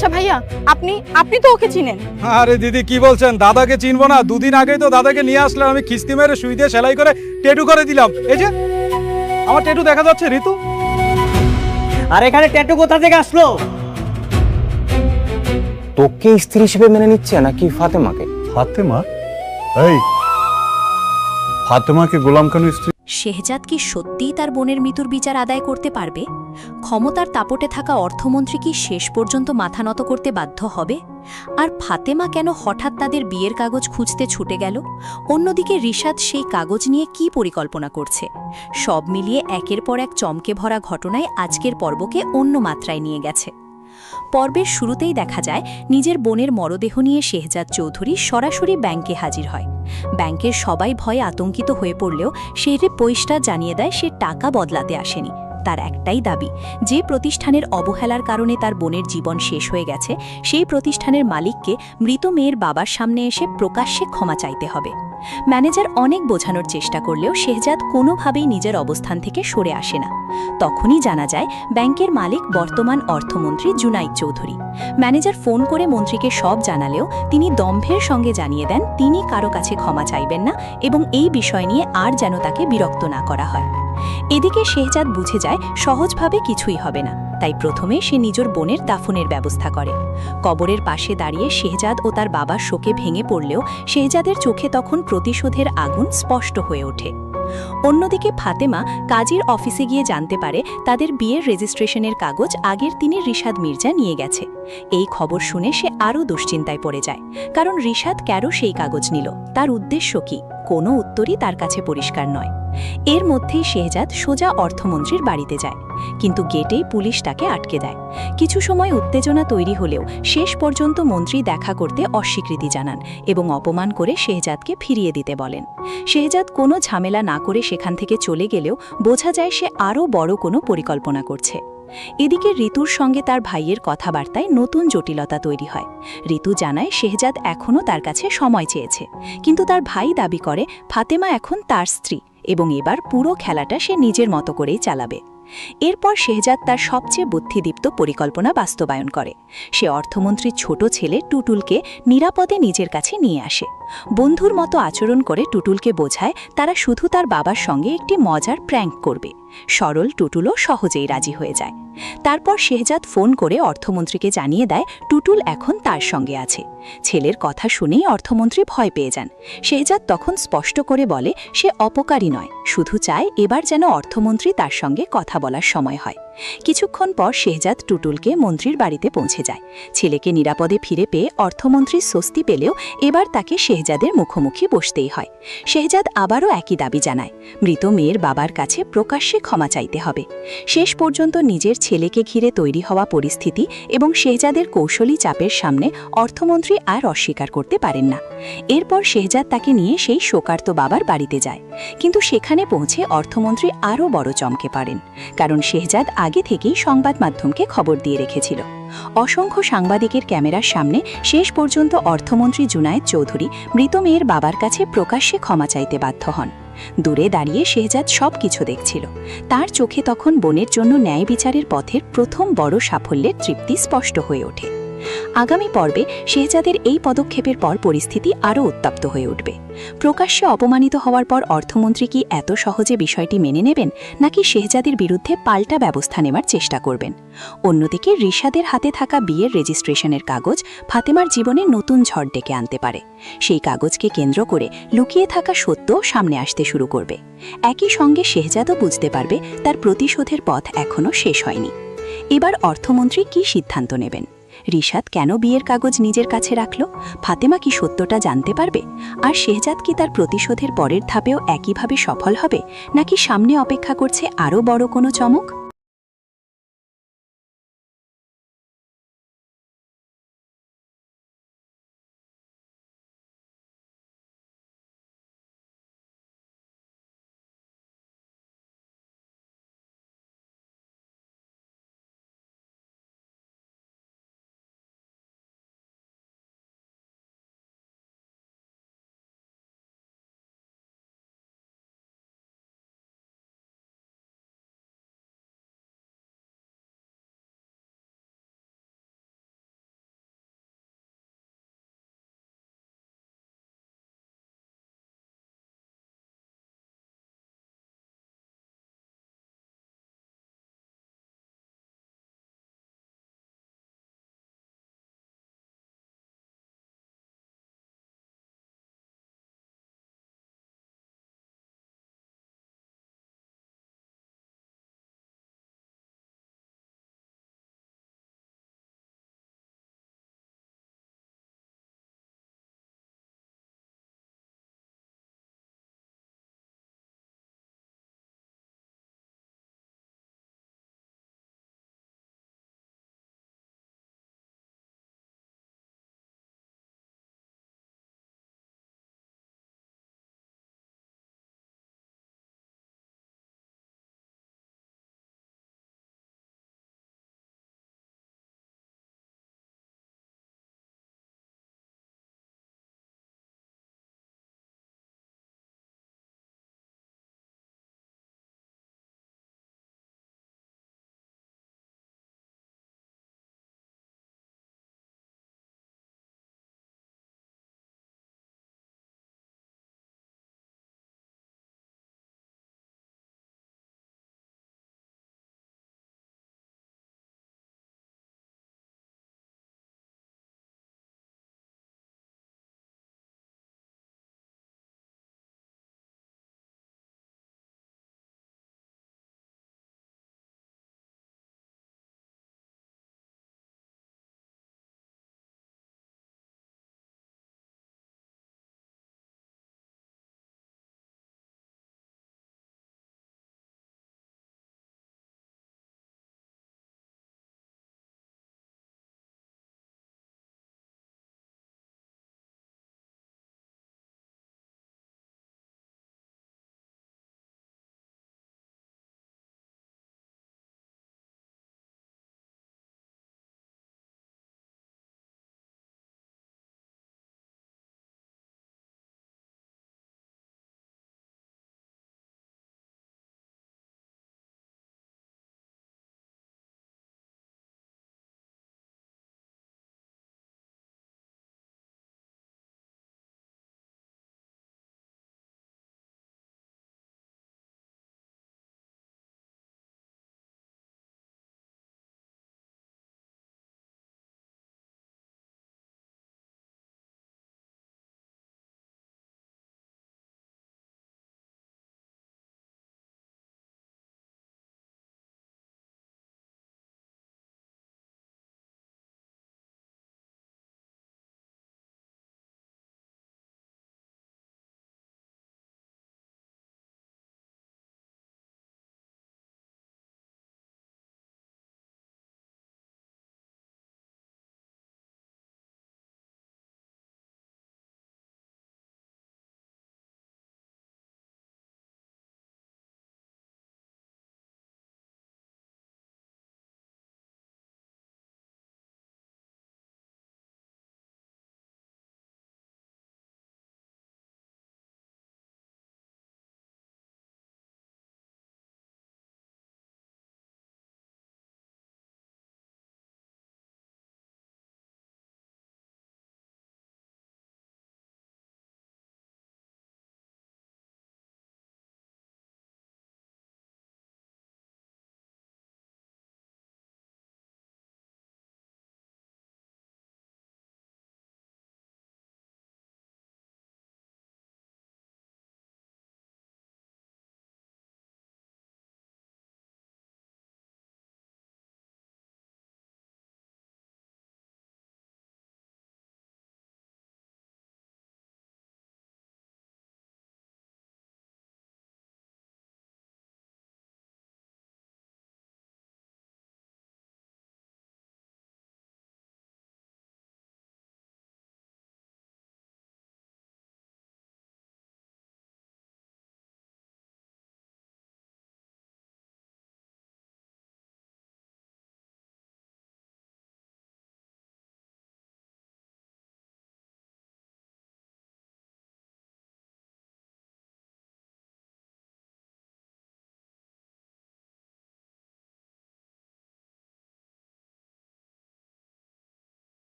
আচ্ছা ভাইয়া, আপনি আপনি তো ওকে চিনেন। আরে দিদি কি বলছেন, দাদাকে চিনবো না? দুদিন আগেই তো দাদাকে নিয়ে আসলাম, আমি কিস্তি মেরে সুই দিয়ে সেলাই করে ট্যাটু করে দিলাম। এই যে আমার ট্যাটু দেখা যাচ্ছে ঋতু। আর এখানে ট্যাটু কোথা থেকে আসলো? তোকে স্ত্রী হিসেবে মেনে নিচ্ছে নাকি ফাতেমাকে? ফাতেমা? এই ফাতেমাকে গোলাম কানু স্ত্রী? শেহজাদ কি সত্যিই তার বোনের মৃত্যুর বিচার আদায় করতে পারবে? ক্ষমতার তাপটে থাকা অর্থমন্ত্রী কি শেষ পর্যন্ত মাথা নত করতে বাধ্য হবে? আর ফাতেমা কেন হঠাৎ তাদের বিয়ের কাগজ খুঁজতে ছুটে গেল? অন্যদিকে রিশাদ সেই কাগজ নিয়ে কি পরিকল্পনা করছে? সব মিলিয়ে একের পর এক চমকে ভরা ঘটনায় আজকের পর্বকে অন্য মাত্রায় নিয়ে গেছে। পর্বের শুরুতেই দেখা যায় নিজের বোনের মরদেহ নিয়ে শেহজাদ চৌধুরী সরাসরি ব্যাংকে হাজির হয়। ব্যাংকের সবাই ভয়ে আতঙ্কিত হয়ে পড়লেও শেহরে পরিষ্কার জানিয়ে দেয় সে টাকা বদলাতে আসেনি। তার একটাই দাবি, যে প্রতিষ্ঠানের অবহেলার কারণে তার বোনের জীবন শেষ হয়ে গেছে সেই প্রতিষ্ঠানের মালিককে মৃত মেয়ের বাবার সামনে এসে প্রকাশ্যে ক্ষমা চাইতে হবে। ম্যানেজার অনেক বোঝানোর চেষ্টা করলেও শেহজাদ কোনোভাবেই নিজের অবস্থান থেকে সরে আসে না। তখনই জানা যায় ব্যাংকের মালিক বর্তমান অর্থমন্ত্রী জুনাইদ চৌধুরী। ম্যানেজার ফোন করে মন্ত্রীকে সব জানালেও তিনি দম্ভের সঙ্গে জানিয়ে দেন তিনি কারো কাছে ক্ষমা চাইবেন না এবং এই বিষয় নিয়ে আর যেন তাকে বিরক্ত না করা হয়। এদিকে শেহজাদ বুঝে যায় সহজভাবে কিছুই হবে না, তাই প্রথমে সে নিজের বোনের দাফনের ব্যবস্থা করে। কবরের পাশে দাঁড়িয়ে শেহজাদ ও তার বাবা শোকে ভেঙে পড়লেও শেহজাদের চোখে তখন প্রতিশোধের আগুন স্পষ্ট হয়ে ওঠে। অন্যদিকে ফাতেমা কাজীর অফিসে গিয়ে জানতে পারে তাদের বিয়ের রেজিস্ট্রেশনের কাগজ আগের দিনে রিশাদ মির্জা নিয়ে গেছে। এই খবর শুনে সে আরও দুশ্চিন্তায় পড়ে যায়, কারণ রিশাদ কেন সেই কাগজ নিল, তার উদ্দেশ্য কি, কোনো উত্তরই তার কাছে পরিষ্কার নয়। এর মধ্যেই শেহজাদ সোজা অর্থমন্ত্রীর বাড়িতে যায়, কিন্তু গেটেই পুলিশ তাকে আটকে দেয়। কিছু সময় উত্তেজনা তৈরি হলেও শেষ পর্যন্ত মন্ত্রী দেখা করতে অস্বীকৃতি জানান এবং অপমান করে শেহজাদকে ফিরিয়ে দিতে বলেন। শেহজাদ কোনো ঝামেলা না করে সেখান থেকে চলে গেলেও বোঝা যায় সে আরও বড় কোনো পরিকল্পনা করছে। এদিকে ঋতুর সঙ্গে তার ভাইয়ের কথাবার্তায় নতুন জটিলতা তৈরি হয়। ঋতু জানায় শেহজাদ এখনও তার কাছে সময় চেয়েছে, কিন্তু তার ভাই দাবি করে ফাতেমা এখন তার স্ত্রী এবং এবার পুরো খেলাটা সে নিজের মতো করেই চালাবে। এরপর শেহজাদ তার সবচেয়ে বুদ্ধিদীপ্ত পরিকল্পনা বাস্তবায়ন করে। সে অর্থমন্ত্রীর ছোট ছেলে টুটুলকে নিরাপদে নিজের কাছে নিয়ে আসে। বন্ধুর মতো আচরণ করে টুটুলকে বোঝায় তারা শুধু তার বাবার সঙ্গে একটি মজার প্র্যাঙ্ক করবে। সরল টুটুলও সহজেই রাজি হয়ে যায়। তারপর শেহজাদ ফোন করে অর্থমন্ত্রীকে জানিয়ে দেয় টুটুল এখন তার সঙ্গে আছে। ছেলের কথা শুনেই অর্থমন্ত্রী ভয় পেয়ে যান। শেহজাদ তখন স্পষ্ট করে বলে সে অপকারী নয়, শুধু চায় এবার যেন অর্থমন্ত্রী তার সঙ্গে কথা বলার সময় হয়। কিছুক্ষণ পর শেহজাদ টুটুলকে মন্ত্রীর বাড়িতে পৌঁছে যায়। ছেলেকে নিরাপদে ফিরে পেয়ে অর্থমন্ত্রী স্বস্তি পেলেও এবার তাকে শেহজাদের মুখোমুখি বসতেই হয়। শেহজাদ আবারও একই দাবি জানায়, মৃত মেয়ের বাবার কাছে প্রকাশ্যে ক্ষমা চাইতে হবে। শেষ পর্যন্ত নিজের ছেলেকে ঘিরে তৈরি হওয়া পরিস্থিতি এবং শেহজাদের কৌশলী চাপের সামনে অর্থমন্ত্রী আর অস্বীকার করতে পারেন না। এরপর শেহজাদ তাকে নিয়ে সেই শোকার্ত বাবার বাড়িতে যায়, কিন্তু সেখানে পৌঁছে অর্থমন্ত্রী আরও বড় চমকে পড়েন, কারণ শেহজাদ আগে থেকেই সংবাদ মাধ্যমকে খবর দিয়ে রেখেছিল। অসংখ্য সাংবাদিকের ক্যামেরার সামনে শেষ পর্যন্ত অর্থমন্ত্রী জুনায়েদ চৌধুরী মৃত মেয়ের বাবার কাছে প্রকাশ্যে ক্ষমা চাইতে বাধ্য হন। দূরে দাঁড়িয়ে শেহজাদ সব কিছু দেখছিল। তার চোখে তখন বোনের জন্য ন্যায় বিচারের পথের প্রথম বড় সাফল্যের তৃপ্তি স্পষ্ট হয়ে ওঠে। আগামী পর্বে শেহজাদের এই পদক্ষেপের পর পরিস্থিতি আরও উত্তপ্ত হয়ে উঠবে। প্রকাশ্যে অপমানিত হওয়ার পর অর্থমন্ত্রী কি এত সহজে বিষয়টি মেনে নেবেন, নাকি শেহজাদের বিরুদ্ধে পাল্টা ব্যবস্থা নেওয়ার চেষ্টা করবেন? অন্যদিকে রিশাদের হাতে থাকা বিয়ের রেজিস্ট্রেশনের কাগজ ফাতেমার জীবনে নতুন ঝড় ডেকে আনতে পারে। সেই কাগজকে কেন্দ্র করে লুকিয়ে থাকা সত্য সামনে আসতে শুরু করবে। একই সঙ্গে শেহজাদও বুঝতে পারবে তার প্রতিশোধের পথ এখনও শেষ হয়নি। এবার অর্থমন্ত্রী কি সিদ্ধান্ত নেবেন? রিশাদ কেন বিয়ের কাগজ নিজের কাছে রাখল? ফাতেমা কি সত্যটা জানতে পারবে? আর শেহজাদ কি তার প্রতিশোধের পরের ধাপেও একইভাবে সফল হবে, নাকি সামনে অপেক্ষা করছে আরও বড় কোনো চমক?